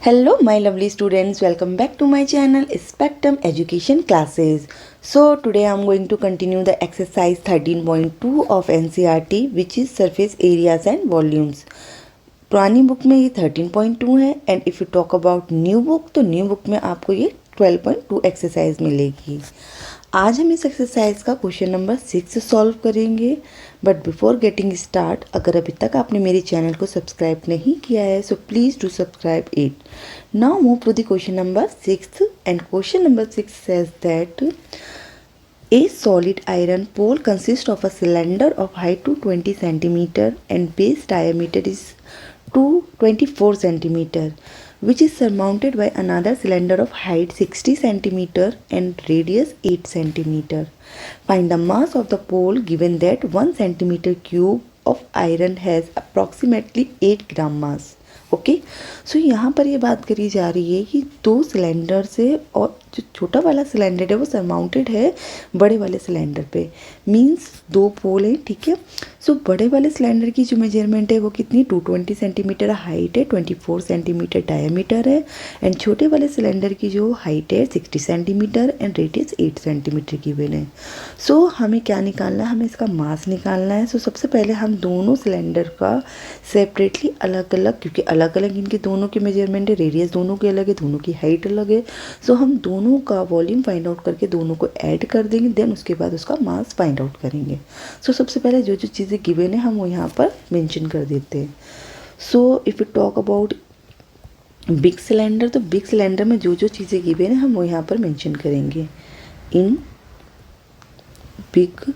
Hello my lovely students, welcome back to my channel Spectrum Education Classes. So today I am going to continue the exercise 13.2 of NCERT which is surface areas and volumes. पुरानी book में ये 13.2 है and if you talk about new book तो new book में आपको ये 12.2 exercise मिलेगी। आज हम इस एक्सरसाइज का क्वेश्चन नंबर 6 सॉल्व करेंगे। बट बिफोर गेटिंग स्टार्ट, अगर अभी तक आपने मेरे चैनल को सब्सक्राइब नहीं किया है so please do subscribe it. Now move to the question number 6 and question number 6 says that a solid iron pole consists of a cylinder of height to 20 centimeter and base diameter is to 24 centimeter, which is surmounted by another cylinder of height 60 centimeter and radius 8 centimeter. Find the mass of the pole given that 1 centimeter cube of iron has approximately 8 gram mass. Okay so यहाँ पर ये बात करी जा रही है कि दो सिलेंडर से और जो छोटा वाला सिलेंडर है वो सरमाउंटेड है बड़े वाले सिलेंडर पे, मींस दो पोल है। ठीक है, सो बड़े वाले सिलेंडर की जो मेजरमेंट है वो कितनी 220 सेंटीमीटर हाइट है, 24 सेंटीमीटर डायमीटर है एंड छोटे वाले सिलेंडर की जो हाइट है 60 सेंटीमीटर एंड रेडियस 8 सेंटीमीटर की गिवन है। सो हमें क्या निकालना है, हमें इसका मास निकालना है। सो सबसे पहले हम दोनों सिलेंडर का सेपरेटली अलग अलग, क्योंकि अलग अलग इनके दोनों की मेजरमेंट है, रेडियस दोनों की अलग है, दोनों की हाइट अलग है। सो हम दोनों का वॉल्यूम फाइंड आउट करके दोनों को ऐड कर देंगे, देन उसके बाद उसका मास फाइंड आउट करेंगे। सो सबसे पहले जो जो चीज़ें गिवन है हम वो यहाँ पर मेंशन कर देते हैं। So if you talk about big cylinder, तो बिग सिलेंडर में जो जो चीज़ें गिवन है हम वो यहाँ पर मेंशन करेंगे। इन बिग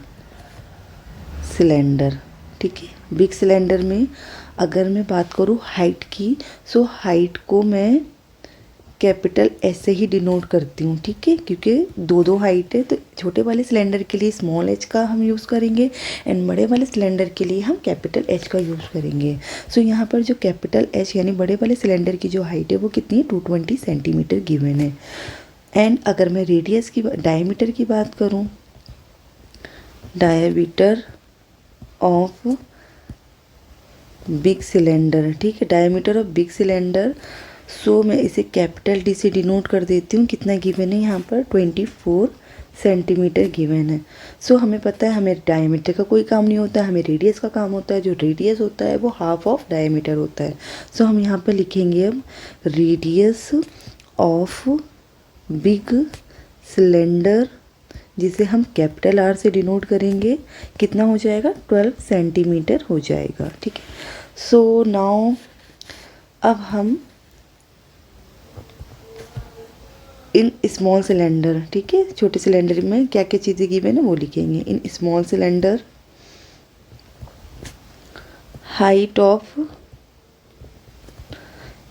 सिलेंडर, ठीक है, बिग सिलेंडर में अगर मैं बात करूँ हाइट की, सो हाइट को मैं कैपिटल एस से ही डिनोट करती हूँ। ठीक है, क्योंकि दो दो हाइट है, तो छोटे वाले सिलेंडर के लिए स्मॉल एच का हम यूज़ करेंगे एंड बड़े वाले सिलेंडर के लिए हम कैपिटल एच का यूज़ करेंगे। सो यहाँ पर जो कैपिटल एच यानी बड़े वाले सिलेंडर की जो हाइट है वो कितनी है 220 सेंटीमीटर गिवन है। एंड अगर मैं रेडियस की डायमीटर की बात करूँ, डायमीटर ऑफ बिग सिलेंडर, ठीक है, डायमीटर ऑफ बिग सिलेंडर, सो मैं इसे कैपिटल डी से डिनोट कर देती हूँ। कितना गिवन है यहाँ पर 24 सेंटीमीटर गिवन है। सो हमें पता है हमें डायमीटर का कोई काम नहीं होता है, हमें रेडियस का काम होता है। जो रेडियस होता है वो हाफ ऑफ डायमीटर होता है। सो हम यहाँ पर लिखेंगे अब रेडियस ऑफ बिग सिलेंडर, जिसे हम कैपिटल आर से डिनोट करेंगे, कितना हो जाएगा 12 सेंटीमीटर हो जाएगा। ठीक है, सो नाउ अब हम इन स्मॉल सिलेंडर, ठीक है, छोटे सिलेंडर में क्या क्या चीज़ें गिवन है वो लिखेंगे। In small cylinder height of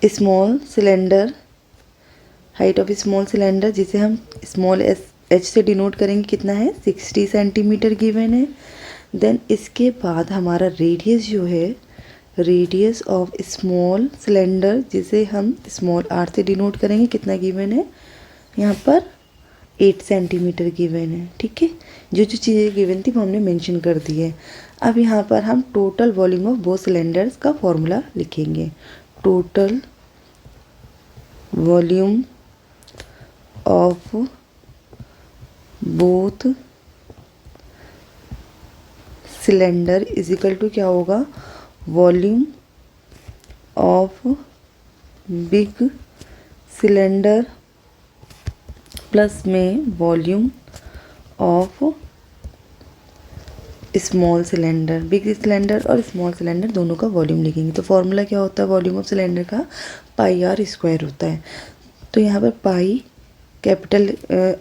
small cylinder, height of small cylinder जिसे हम स्मॉल एच से डिनोट करेंगे, कितना है 60 सेंटीमीटर गिवन है। देन इसके बाद हमारा रेडियस जो है, रेडियस ऑफ स्मॉल सिलेंडर जिसे हम स्मॉल आर से डिनोट करेंगे, कितना गिवन है यहाँ पर 8 सेंटीमीटर गिवन है। ठीक है, जो जो चीज़ें गिवन थी वो हमने मेंशन कर दी है। अब यहाँ पर हम total volume of both cylinders का फॉर्मूला लिखेंगे। Total volume of both cylinder is equal to क्या होगा, volume of big cylinder plus में volume of small cylinder. Big cylinder और स्मॉल सिलेंडर दोनों का वॉल्यूम लिखेंगे। तो फॉर्मूला क्या होता है वॉल्यूम ऑफ सिलेंडर का, पाई आर स्क्वायर होता है। तो यहाँ पर पाई कैपिटल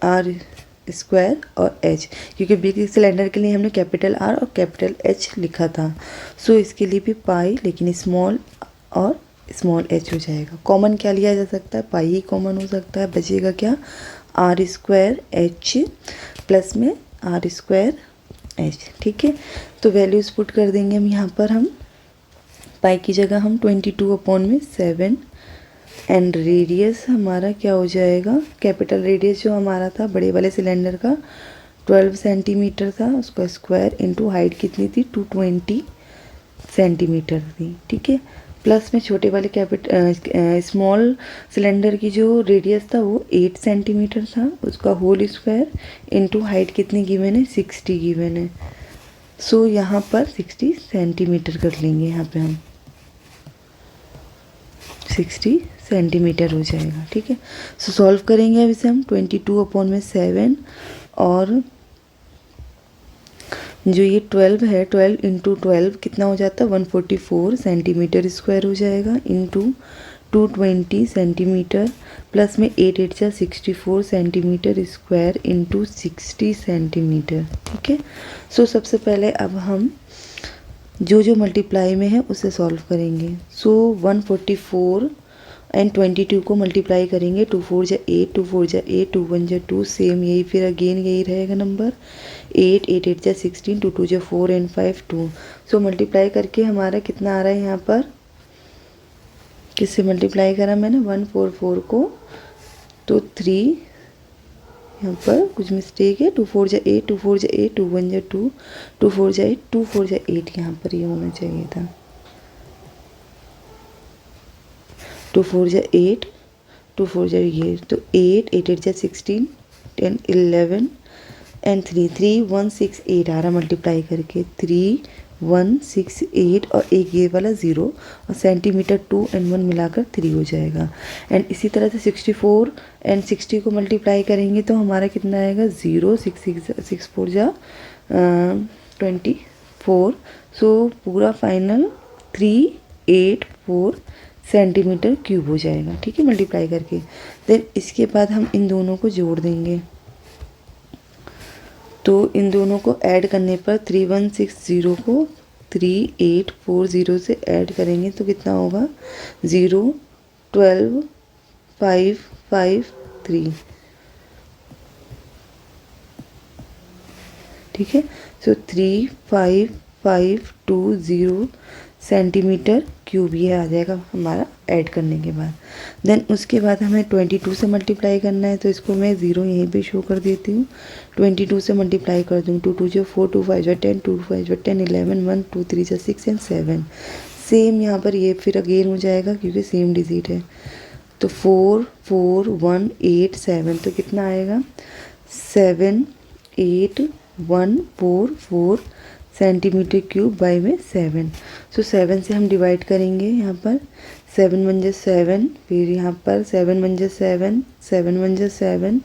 आर स्क्वायर और एच, क्योंकि बिग सिलेंडर के लिए हमने कैपिटल आर और कैपिटल एच लिखा था, सो इसके लिए भी पाई, लेकिन स्मॉल और स्मॉल एच हो जाएगा। कॉमन क्या लिया जा सकता है, पाई ही कॉमन हो सकता है, बचेगा क्या आर स्क्वायर एच प्लस में आर स्क्वायर एच। ठीक है, तो वैल्यूज़ पुट कर देंगे हम यहाँ पर। हम पाई की जगह हम 22/7 एंड रेडियस हमारा क्या हो जाएगा, कैपिटल रेडियस जो हमारा था बड़े वाले सिलेंडर का 12 सेंटीमीटर था, उसका स्क्वायर इनटू हाइट कितनी थी 220 सेंटीमीटर थी। ठीक है, प्लस में छोटे वाले स्मॉल सिलेंडर की जो रेडियस था वो 8 सेंटीमीटर था, उसका होल स्क्वायर इनटू हाइट कितनी गिवन है, 60 गिवन है। सो यहाँ पर 60 सेंटीमीटर कर लेंगे, यहाँ पे हम 60 सेंटीमीटर हो जाएगा। ठीक है, सो सॉल्व करेंगे अब इसे हम। 22/7 और जो ये 12 है, 12 इंटू 12 कितना हो जाता है, 144 सेंटीमीटर स्क्वायर हो जाएगा, इंटू 220 सेंटीमीटर, प्लस में 8 8 जा 64 सेंटीमीटर स्क्वायर इंटू 60 सेंटीमीटर। ठीक है, सो सबसे पहले अब हम जो मल्टीप्लाई में है उसे सॉल्व करेंगे। सो 144 एंड 22 को मल्टीप्लाई करेंगे, 2 4 जा 8, 2 4 जा 8, 2 1 जा 2, सेम यही फिर अगेन यही रहेगा नंबर। 8 8 8 जा 16, 2 2 जा 4 एंड 5 2। सो मल्टीप्लाई करके हमारा कितना आ रहा है, यहाँ पर किससे मल्टीप्लाई करा मैंने, 144 को, तो 3, यहाँ पर कुछ मिस्टेक है, 2 4 जा 8, 2 4 जा 8, 2 1 जा 2, 2 4 जा 8, 2 4 जा 8, यहाँ पर ये होना चाहिए था, 2 4 जा 8, 2 4 जा ये, तो 8 8 8 जा 16, 10 11 एंड 3 3 1 6 8 आ रहा मल्टीप्लाई करके, 3 1 6 8 और एक ये वाला 0 और सेंटीमीटर 2 एंड 1 मिलाकर 3 हो जाएगा। एंड इसी तरह से 64 एंड 60 को मल्टीप्लाई करेंगे तो हमारा कितना आएगा, 0 6 4 जा 24। सो पूरा फाइनल 384 सेंटीमीटर क्यूब हो जाएगा। ठीक है, मल्टीप्लाई करके देन इसके बाद हम इन दोनों को जोड़ देंगे, तो इन दोनों को ऐड करने पर 3160 को 3840 से ऐड करेंगे तो कितना होगा, 0 12 5 5 3। ठीक है, सो 35520 सेंटीमीटर क्यूब ये आ जाएगा हमारा ऐड करने के बाद। देन उसके बाद हमें 22 से मल्टीप्लाई करना है, तो इसको मैं 0 यहीं पे शो कर देती हूँ। 22 से मल्टीप्लाई कर दूँ, 2 2 जो 4, 2 5 जो 10, 2 5 जो 10, 11 1 2 3 जो 6 एंड 7। सेम यहाँ पर ये फिर अगेन हो जाएगा क्योंकि सेम डिजिट है, तो 4 4 1 8 7, तो कितना आएगा, 7 8 1 4 4 सेंटीमीटर क्यूब बाई में 7। सो 7 से हम डिवाइड करेंगे, यहाँ पर 7 1 जा 7, फिर यहाँ पर 7 1 जा 7, 7 1 जा 7,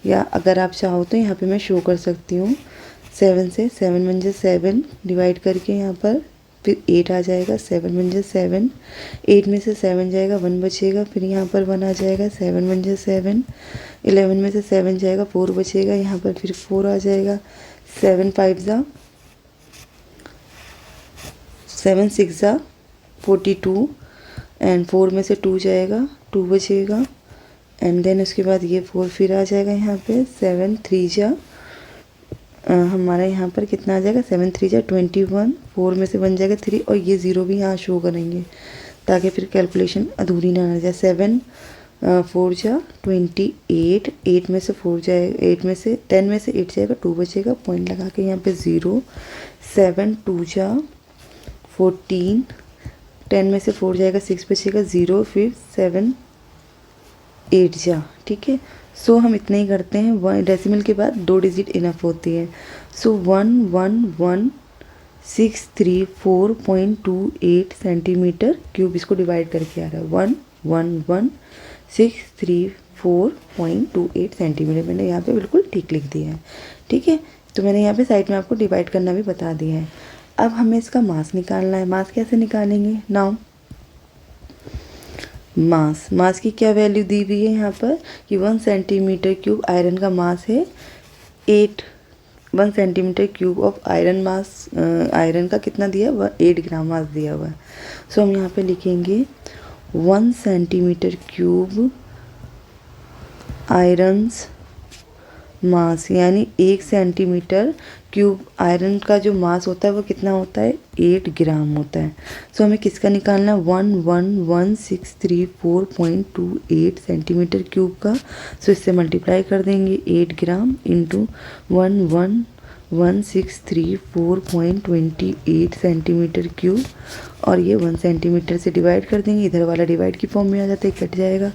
या अगर आप चाहो तो यहाँ पे मैं शो कर सकती हूँ 7 से, 7 1 जा 7 डिवाइड करके यहाँ पर फिर 8 आ जाएगा, 7 1 जा 7, 8 में से 7 जाएगा 1 बचेगा, फिर यहाँ पर 1 आ जाएगा, 7 1 जा 7, 11 में से 7 जाएगा 4 बचेगा, यहाँ पर फिर 4 आ जाएगा, 7 5 जा 7 6 जा 42 एंड 4 में से 2 जाएगा 2 बचेगा, एंड देन उसके बाद ये 4 फिर आ जाएगा यहाँ पे, 7 3 जा हमारा यहाँ पर कितना आ जाएगा, 7 3 जा 21, 4 में से 1 जाएगा 3 और ये 0 भी यहाँ शो करेंगे ताकि फिर कैलकुलेशन अधूरी ना रह जाए। 7 4 जा 28, 8 में से 4 जाएगा, 8 में से 10 में से 8 जाएगा 2 बचेगा, पॉइंट लगा के यहाँ पे 0, 7 2 जा 14, 10 में से 4 जाएगा 6 बचेगा 0, फिर 7 8 जा। ठीक है, सो हम इतना ही करते हैं, डेसिमल के बाद 2 डिजिट इनफ होती है। सो 111634.28 सेंटीमीटर क्यूब इसको डिवाइड करके आ रहा है, 111634.28 सेंटीमीटर। मैंने यहाँ पे बिल्कुल ठीक लिख दिया है। ठीक है, तो मैंने यहाँ पे साइड में आपको डिवाइड करना भी बता दिया है। अब हमें इसका मास निकालना है। मास कैसे निकालेंगे, नाउ मास की क्या वैल्यू दी हुई है यहाँ पर कि 1 सेंटीमीटर क्यूब आयरन का मास है 1 centimetre cube of iron mass, iron का कितना दिया हुआ, 8 ग्राम मास दिया हुआ है। सो हम यहाँ पे लिखेंगे 1 सेंटीमीटर क्यूब आयरन्स मास, यानी 1 सेंटीमीटर क्यूब आयरन का जो मास होता है वो कितना होता है, 8 ग्राम होता है। सो हमें किसका निकालना है, 111634.28 सेंटीमीटर क्यूब का। सो इससे मल्टीप्लाई कर देंगे 8 ग्राम इंटू 11 1634.28 सेंटीमीटर क्यूब, और ये 1 सेंटीमीटर से डिवाइड कर देंगे, इधर वाला डिवाइड की फॉर्म में आ जाता है, कट जाएगा।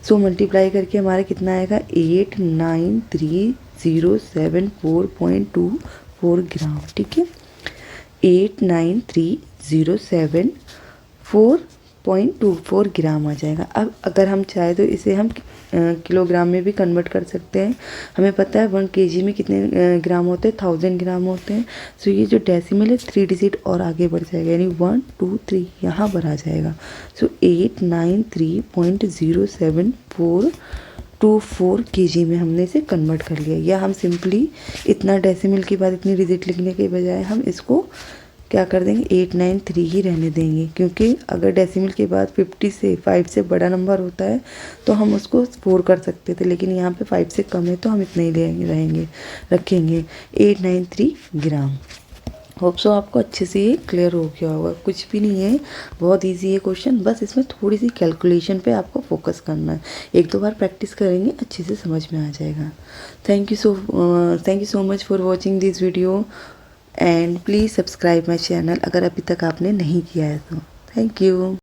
सो मल्टीप्लाई करके हमारा कितना आएगा 89307.24 ग्राम, ठीक है। 89307.24 ग्राम आ जाएगा। अब अगर हम चाहे तो इसे हम किलोग्राम में भी कन्वर्ट कर सकते हैं। हमें पता है 1 kg में कितने ग्राम होते हैं, 1000 ग्राम होते हैं। सो ये जो डेसिमल है 3 डिजिट और आगे बढ़ जाएगा, यानी 1 2 3 यहाँ पर आ जाएगा। सो 893.07424 kg में हमने इसे कन्वर्ट कर लिया। या हम सिंपली इतना डेसिमल के बाद इतनी डिजिट लिखने के बजाय हम इसको क्या कर देंगे 893 ही रहने देंगे, क्योंकि अगर डेसिमल के बाद 5 से बड़ा नंबर होता है तो हम उसको 4 कर सकते थे, लेकिन यहाँ पे 5 से कम है तो हम इतना ही रखेंगे 893 ग्राम। होप सो आपको अच्छे से ये क्लियर हो गया होगा। कुछ भी नहीं है, बहुत इजी है क्वेश्चन, बस इसमें थोड़ी सी कैलकुलेशन पे आपको फोकस करना है। 1-2 बार प्रैक्टिस करेंगे अच्छे से समझ में आ जाएगा। Thank you so much for watching this video and please subscribe my channel अगर अभी तक आपने नहीं किया है तो। Thank you.